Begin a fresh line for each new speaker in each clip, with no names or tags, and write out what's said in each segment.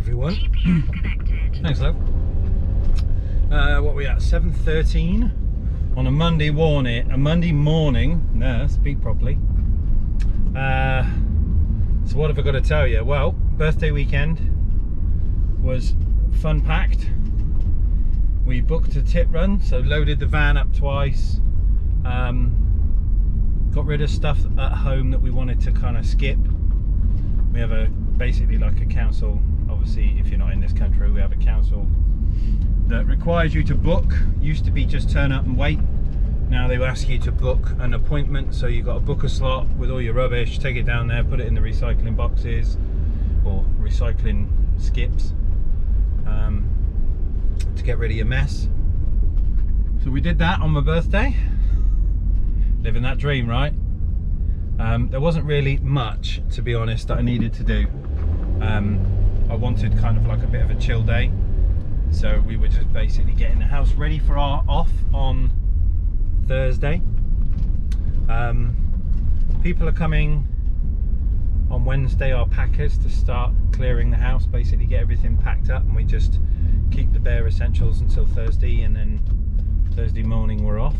everyone. Thanks, love. What are we at? 7:13 on a Monday morning. No, speak properly. So what have I got to tell you? Well, birthday weekend was fun packed. We booked a tip run, so loaded the van up twice. Got rid of stuff at home that we wanted to kind of skip. We have basically like a council. Obviously, if you're not in this country, we have a council that requires you to book. Used to be just turn up and wait. Now they ask you to book an appointment, so you've got to book a slot with all your rubbish, take it down there, put it in the recycling boxes or recycling skips to get rid of your mess. So we did that on my birthday. Living that dream, right? There wasn't really much, to be honest, that I needed to do. I wanted kind of like a bit of a chill day, so we were just basically getting the house ready for our off on Thursday. People are coming on Wednesday, our packers, to start clearing the house, basically get everything packed up, and we just keep the bare essentials until Thursday, and then Thursday morning we're off.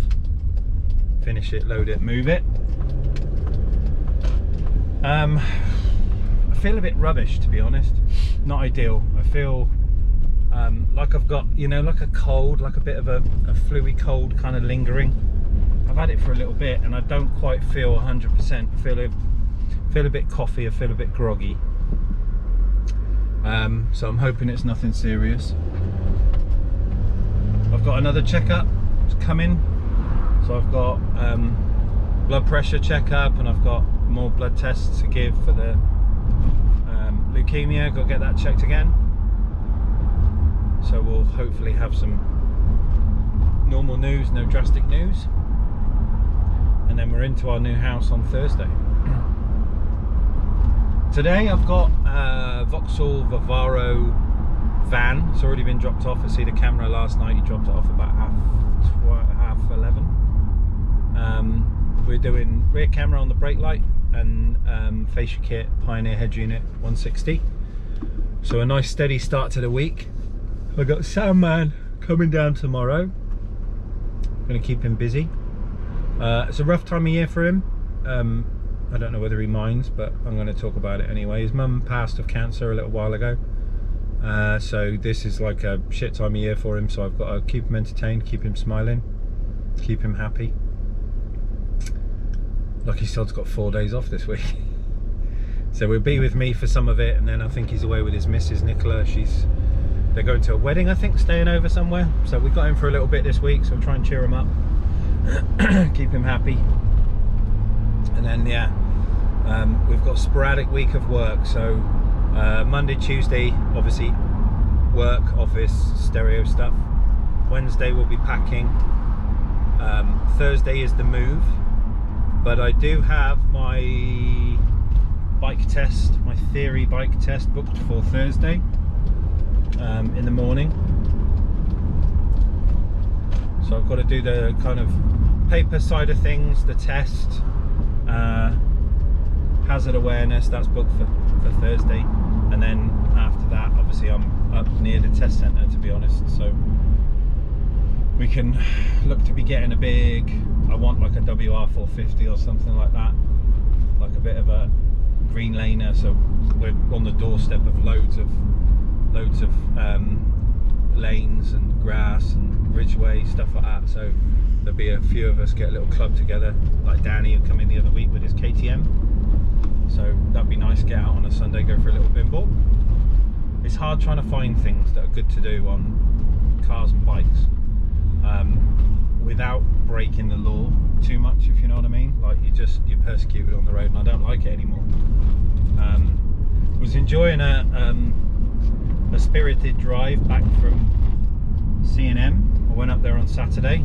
Finish it, load it, move it. I feel a bit rubbish, to be honest. Not ideal. I feel like I've got, you know, like a cold, like a bit of a fluey cold kind of lingering. I've had it for a little bit and I don't quite feel 100%. Feel a bit coffee, I feel a bit groggy. So I'm hoping it's nothing serious. I've got another checkup coming. So I've got blood pressure checkup, and I've got more blood tests to give for the leukemia. Got to get that checked again. So we'll hopefully have some normal news, no drastic news. And then we're into our new house on Thursday. Today I've got a Vauxhall Vivaro van. It's already been dropped off. I see the camera last night. He dropped it off about half 11. We're doing rear camera on the brake light and fascia kit, Pioneer head unit 160. So a nice steady start to the week. I've got Soundman coming down tomorrow. I'm going to keep him busy. It's a rough time of year for him. I don't know whether he minds, but I'm going to talk about it anyway. His mum passed of cancer a little while ago. So this is like a shit time of year for him, so I've got to keep him entertained, keep him smiling, keep him happy. Lucky sod's got 4 days off this week. So he'll be with me for some of it, and then I think he's away with his missus Nicola. They're going to a wedding, I think, staying over somewhere. So we got him for a little bit this week, so we'll try and cheer him up, keep him happy. And then yeah, we've got a sporadic week of work. So Monday, Tuesday, obviously work, office, stereo stuff. Wednesday we'll be packing. Thursday is the move. But I do have my bike test, my theory bike test booked for Thursday in the morning. So I've got to do the kind of paper side of things, the test, hazard awareness, that's booked for Thursday. And then after that, obviously I'm up near the test centre, to be honest. So we can look to be getting a big, I want like a WR450 or something like that, like a bit of a green laner. So we're on the doorstep of loads of lanes and grass and ridgeway, stuff like that. So there'll be a few of us get a little club together, like Danny who come in the other week with his KTM. So that'd be nice, get out on a Sunday, go for a little pinball. It's hard trying to find things that are good to do on cars and bikes without breaking the law too much, if you know what I mean. Like you're persecuted on the road, and I don't like it anymore. Was enjoying a spirited drive back from C&M. I went up there on Saturday.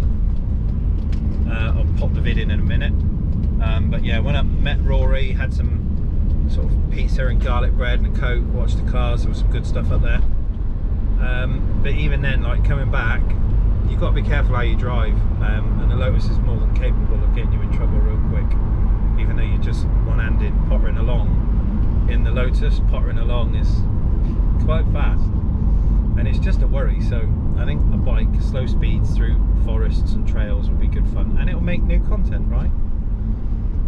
I'll pop the vid in a minute. But yeah, went up, met Rory, had some sort of pizza and garlic bread and a Coke, watched the cars. There was some good stuff up there. But even then, like coming back, you've got to be careful how you drive, and the Lotus is more than capable of getting you in trouble real quick. Even though you're just one-handed pottering along, in the Lotus, pottering along is quite fast, and it's just a worry. So I think a bike, slow speeds through forests and trails would be good fun, and it'll make new content, right?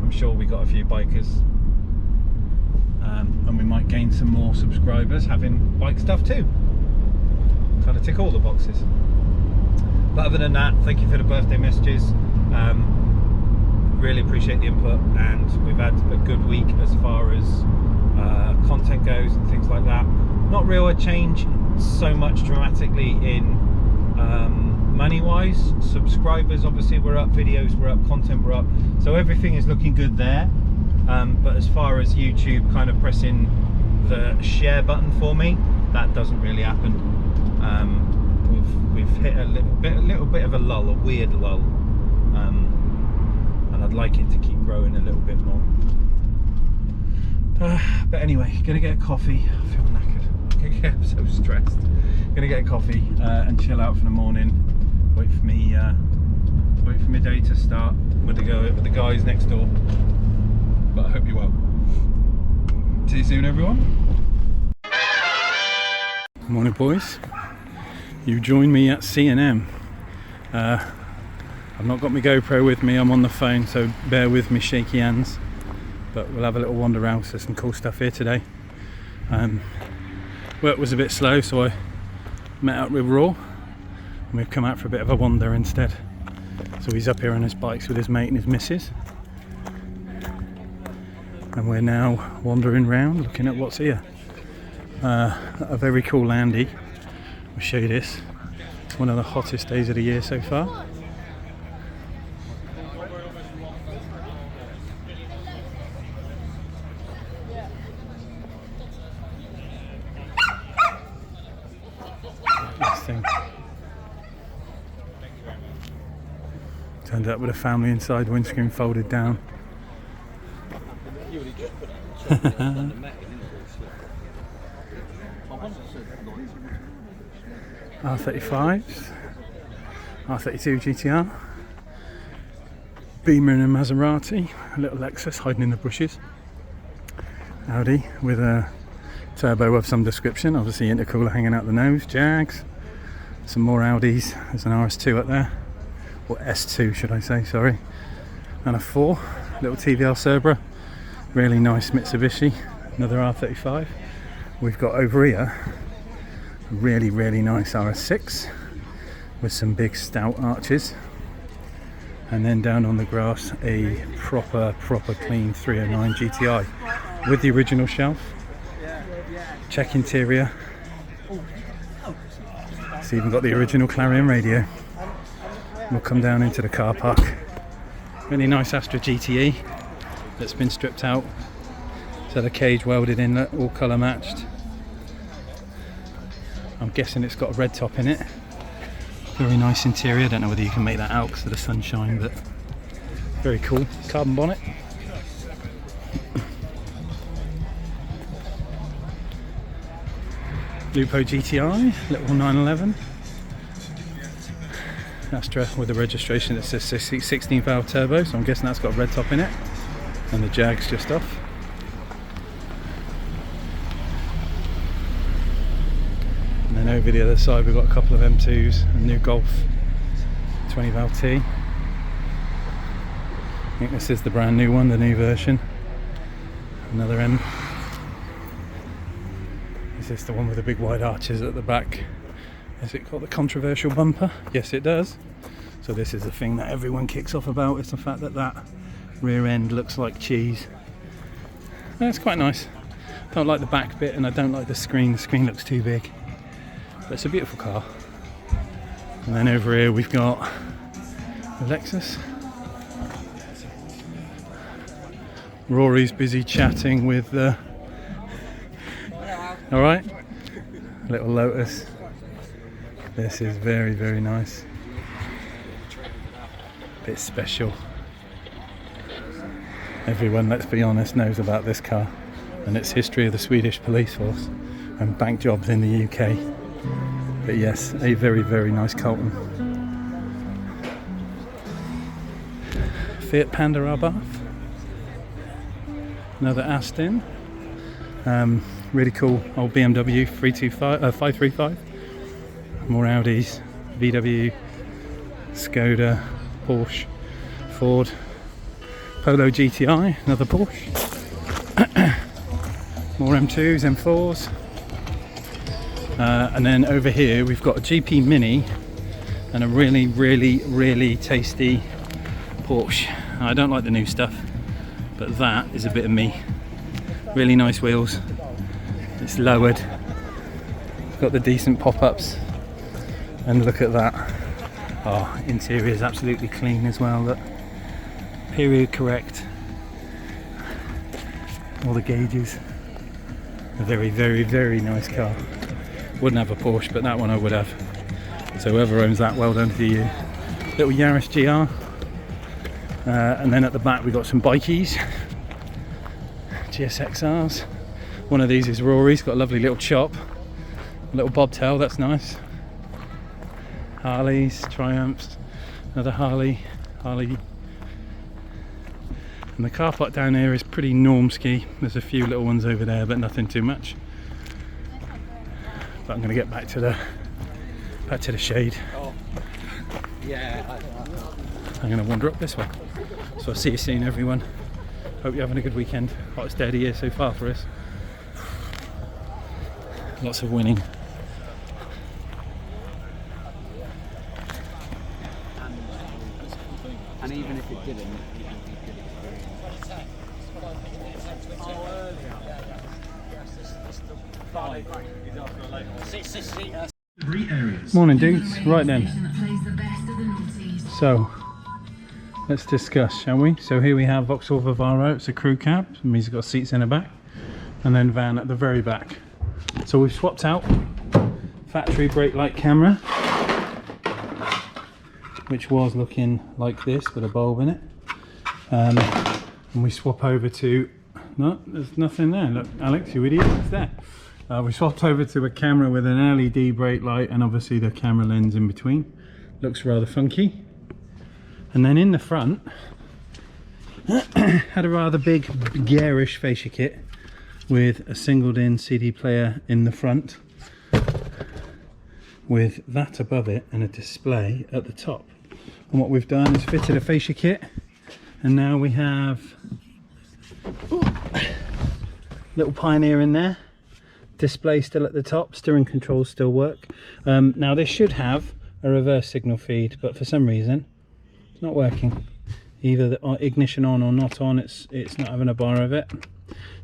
I'm sure we got a few bikers, and we might gain some more subscribers having bike stuff too. Kind of tick all the boxes. But other than that, thank you for the birthday messages. Really appreciate the input, and we've had a good week as far as content goes and things like that. Not real a change so much dramatically in money wise. Subscribers obviously were up, videos were up, content were up, so everything is looking good there. But as far as YouTube kind of pressing the share button for me, that doesn't really happen. We've hit a little bit of a lull, a weird lull, and I'd like it to keep growing a little bit more. But anyway, gonna get a coffee. I feel knackered. I'm so stressed. Gonna get a coffee and chill out for the morning. Wait for my day to start with the guys next door. But I hope you're well. See you soon, everyone. Morning, boys. You join me at C&M. I've not got my GoPro with me, I'm on the phone, so bear with me, shaky hands. But we'll have a little wander around. There's some cool stuff here today. Work was a bit slow, so I met up with Raw, and we've come out for a bit of a wander instead. So he's up here on his bikes with his mate and his missus, and we're now wandering around looking at what's here. A very cool landy. I'll show you this. It's one of the hottest days of the year so far. This thing. Turned up with a family inside, windscreen folded down. R35s, R32 GTR, Beamer and a Maserati, a little Lexus hiding in the bushes, Audi with a turbo of some description, obviously intercooler hanging out the nose, Jags, some more Audis, there's an RS2 up there, or S2 should I say, sorry, and a 4, little TVL Cerbera, really nice Mitsubishi, another R35. We've got over here a really nice RS6 with some big stout arches, and then down on the grass a proper clean 309 GTI with the original shelf. Check interior. It's even got the original Clarion radio. We'll come down into the car park. Really nice Astra GTE that's been stripped out, so the cage welded in, all colour matched. I'm guessing it's got a red top in it. Very nice interior. I don't know whether you can make that out because of the sunshine, but very cool. Carbon bonnet. Lupo GTI, little 911. Astra with a registration that says 16 valve turbo, so I'm guessing that's got a red top in it. And the Jag's just off. And then over the other side we've got a couple of M2s, a new Golf 20 valve T. I think this is the brand new one, the new version. Another M. Is this the one with the big wide arches at the back? Has it got the controversial bumper? Yes it does. So this is the thing that everyone kicks off about, is the fact that that rear end looks like cheese. That's quite nice. Don't like the back bit, and I don't like the screen. The screen looks too big. But it's a beautiful car. And then over here we've got the Lexus. Rory's busy chatting with the... Alright? Little Lotus. This is very nice. Bit special. Everyone, let's be honest, knows about this car and its history of the Swedish police force and bank jobs in the UK. But yes, a very nice Colton. Fiat Panda Abarth. Another Aston.
really cool old BMW 535. More Audis, VW, Skoda, Porsche, Ford, Polo GTI, another Porsche. More M2s, M4s. And then over here we've got a GP Mini and a really tasty Porsche. I don't like the new stuff, but that is a bit of me. Really nice wheels. It's lowered. Got the decent pop-ups. And look at that. Oh, interior is absolutely clean as well. Look. Period correct. All the gauges. A very nice car. Wouldn't have a Porsche, but that one I would have. So whoever owns that, well done to you. Little Yaris GR. And then at the back we got some bikies. GSXRs. One of these is Rory's, got a lovely little chop. A little bobtail, that's nice. Harleys, Triumphs, another Harley. And the car park down here is pretty normski. There's a few little ones over there, but nothing too much. But I'm going to get back to the shade.
Oh, yeah.
I'm going to wander up this way. So I'll see you soon, everyone. Hope you're having a good weekend. Hottest day of the year so far for us. Lots of winning.
And even if it didn't,
Morning dudes, right then. So let's discuss, shall we? So here we have Vauxhall Vivaro, it's a crew cab, it means it's got seats in the back, and then van at the very back. So we've swapped out factory brake light camera, which was looking like this with a bulb in it, and we swap over to, no, there's nothing there. Look, Alex, you idiot, it's there. We swapped over to a camera with an LED brake light and obviously the camera lens in between. Looks rather funky. And then in the front had a rather big garish fascia kit with a singled in CD player in the front with that above it and a display at the top. And what we've done is fitted a fascia kit, and now we have little Pioneer in there, display still at the top, steering controls still work. Now this should have a reverse signal feed, but for some reason it's not working. Either the ignition on or not on, it's not having a bar of it.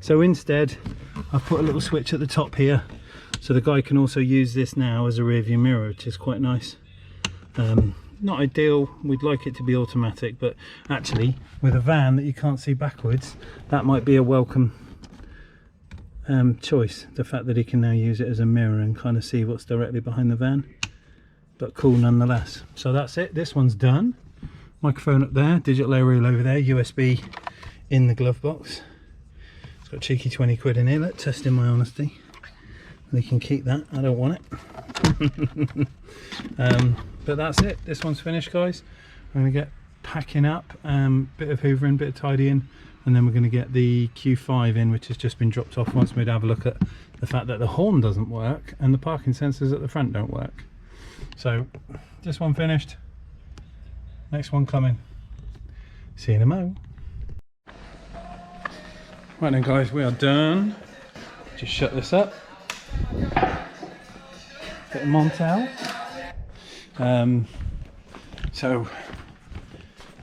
So instead I've put a little switch at the top here, so the guy can also use this now as a rear view mirror, which is quite nice. Not ideal, we'd like it to be automatic, but actually with a van that you can't see backwards, that might be a welcome choice, the fact that he can now use it as a mirror and kind of see what's directly behind the van, but cool nonetheless. So that's it, this one's done. Microphone up there, digital aerial over there, USB in the glove box. It's got a cheeky 20 quid in here, look, testing my honesty. They can keep that, I don't want it. But that's it, this one's finished, guys. I'm going to get packing up, bit of hoovering, bit of tidying, and then we're going to get the Q5 in, which has just been dropped off. Wants me to have a look at the fact that the horn doesn't work and the parking sensors at the front don't work. So this one finished, next one coming. See you in a mo. Right then guys, we are done. Just shut this up. Bit of Montel. So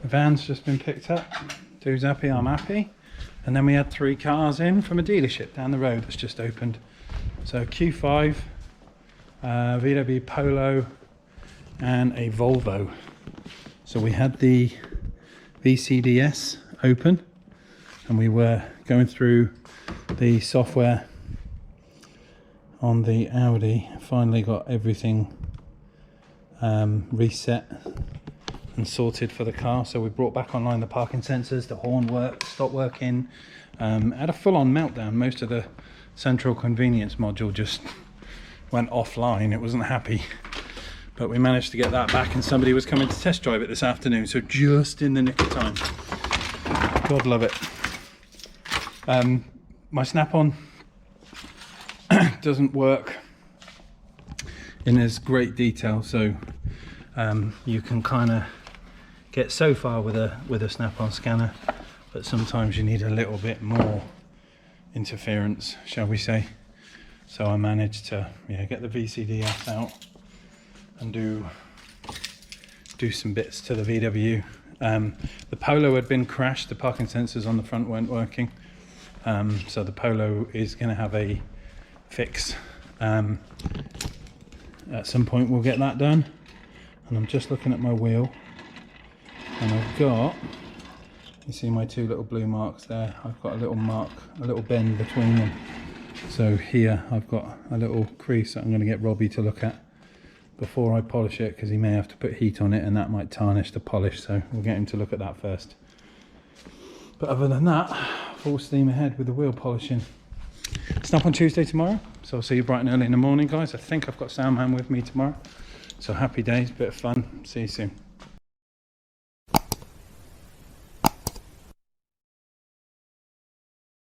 the van's just been picked up. Dude's happy, I'm happy. And then we had 3 cars in from a dealership down the road that's just opened. So Q5, VW Polo, and a Volvo. So we had the VCDS open and we were going through the software on the Audi. Finally got everything reset and sorted for the car. So we brought back online the parking sensors, the horn stopped working. Had a full-on meltdown. Most of the central convenience module just went offline. It wasn't happy, but we managed to get that back, and somebody was coming to test drive it this afternoon, so just in the nick of time. God love it. My snap-on doesn't work in as great detail, so you can kind of get so far with a snap-on scanner, but sometimes you need a little bit more interference, shall we say. So I managed to get the VCDS out and do some bits to the VW. The Polo had been crashed, the parking sensors on the front weren't working, so the Polo is going to have a fix. At some point we'll get that done. And I'm just looking at my wheel, and I've got, you see my two little blue marks there, I've got a little mark, a little bend between them. So here I've got a little crease that I'm going to get Robbie to look at before I polish it, because he may have to put heat on it and that might tarnish the polish, so we'll get him to look at that first. But other than that, full steam ahead with the wheel polishing. Snap on Tuesday tomorrow, so I'll see you bright and early in the morning, guys. I think I've got Soundman with me tomorrow, so happy days, bit of fun. See you soon.